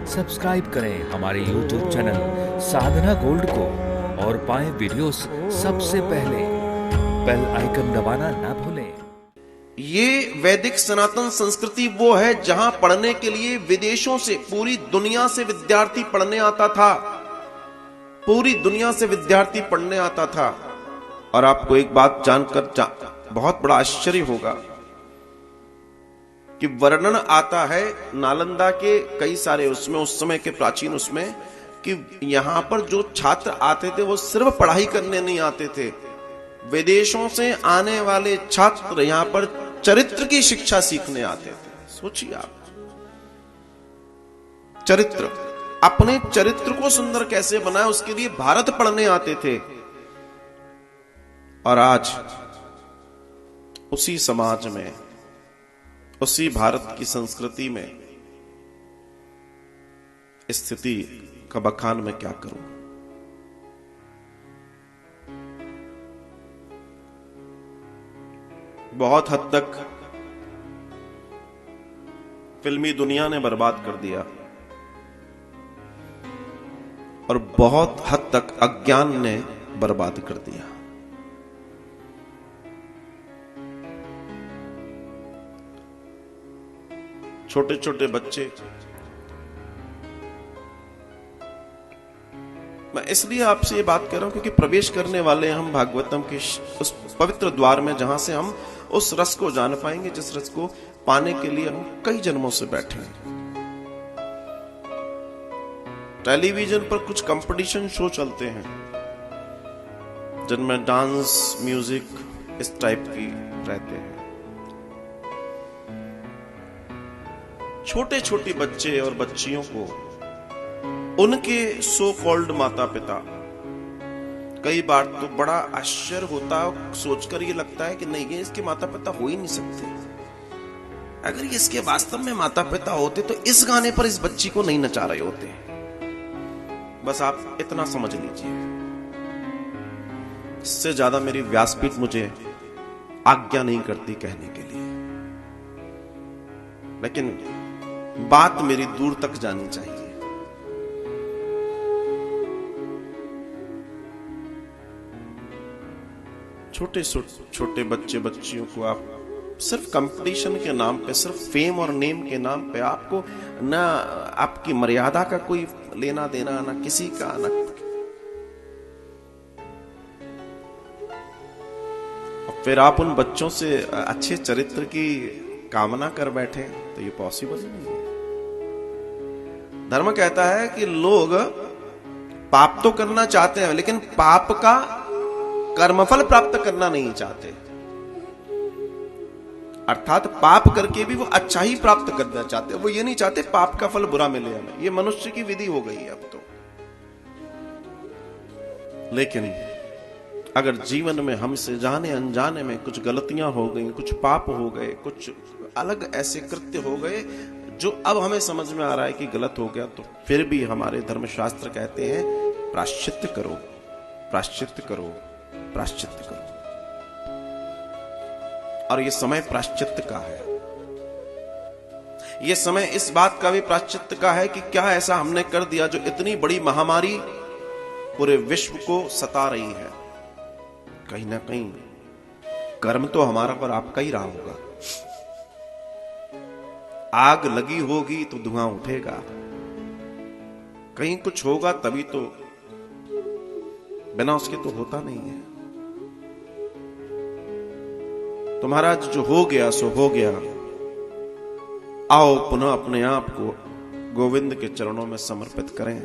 Subscribe करें हमारे YouTube channel साधना gold को और पाएं वीडियोस सबसे पहले। बेल आइकन दबाना ना भूलें। ये वैदिक सनातन संस्कृति वो है जहां पढ़ने के लिए विदेशों से, पूरी दुनिया से विद्यार्थी पढ़ने आता था। पूरी दुनिया से विद्यार्थी पढ़ने आता था। और आपको एक बात जानकर बहुत बड़ा आश्चर्य होगा कि वर्णन आता है नालंदा के कई सारे उसमें, उस समय के प्राचीन उसमें, कि यहां पर जो छात्र आते थे वो सिर्फ पढ़ाई करने नहीं आते थे। विदेशों से आने वाले छात्र यहां पर चरित्र की शिक्षा सीखने आते थे। सोचिए आप, चरित्र, अपने चरित्र को सुंदर कैसे बनाए उसके लिए भारत पढ़ने आते थे। और आज उसी समाज में, उसी भारत की संस्कृति में स्थिति का बखान मैं क्या करूं। बहुत हद तक फिल्मी दुनिया ने बर्बाद कर दिया और बहुत हद तक अज्ञान ने बर्बाद कर दिया। छोटे छोटे बच्चे, मैं इसलिए आपसे ये बात कर रहा हूं क्योंकि प्रवेश करने वाले हम भागवतम के उस पवित्र द्वार में, जहां से हम उस रस को जान पाएंगे जिस रस को पाने के लिए हम कई जन्मों से बैठे हैं। टेलीविजन पर कुछ कंपटीशन शो चलते हैं जिनमें डांस, म्यूजिक इस टाइप की रहते हैं। छोटे छोटे बच्चे और बच्चियों को उनके सो कॉल्ड माता पिता, कई बार तो बड़ा आश्चर्य होता है, सोचकर ये लगता है कि नहीं, ये इसके माता पिता हो ही नहीं सकते। अगर ये इसके वास्तव में माता पिता होते तो इस गाने पर इस बच्ची को नहीं नचा रहे होते। बस आप इतना समझ लीजिए। इससे ज्यादा मेरी व्यासपीठ मुझे आज्ञा नहीं करती कहने के लिए, लेकिन बात मेरी दूर तक जानी चाहिए। छोटे छोटे बच्चे बच्चियों को आप सिर्फ कंपटीशन के नाम पे, सिर्फ फेम और नेम के नाम पे, आपको ना आपकी मर्यादा का कोई लेना देना, ना किसी का, ना फिर आप उन बच्चों से अच्छे चरित्र की कामना कर बैठे, तो ये पॉसिबल नहीं है। धर्म कहता है कि लोग पाप तो करना चाहते हैं लेकिन पाप का कर्मफल प्राप्त करना नहीं चाहते। अर्थात पाप करके भी वो अच्छा ही प्राप्त करना चाहते हैं। वो ये नहीं चाहते पाप का फल बुरा मिले हमें। ये मनुष्य की विधि हो गई है अब तो। लेकिन अगर जीवन में हमसे जाने अनजाने में कुछ गलतियां हो गई, कुछ पाप हो गए, कुछ अलग ऐसे कृत्य हो गए जो अब हमें समझ में आ रहा है कि गलत हो गया, तो फिर भी हमारे धर्मशास्त्र कहते हैं प्रायश्चित्त करो, प्रायश्चित्त करो, प्रायश्चित्त करो। और ये समय प्रायश्चित्त का है। ये समय इस बात का भी प्रायश्चित्त का है कि क्या ऐसा हमने कर दिया जो इतनी बड़ी महामारी पूरे विश्व को सता रही है। कहीं ना कहीं कर्म तो हमारा पर आपका ही रहा होगा। आग लगी होगी तो धुआं उठेगा, कहीं कुछ होगा तभी तो, बिना उसके तो होता नहीं है। तुम्हारा जो हो गया सो हो गया। आओ पुनः अपने आप को गोविंद के चरणों में समर्पित करें।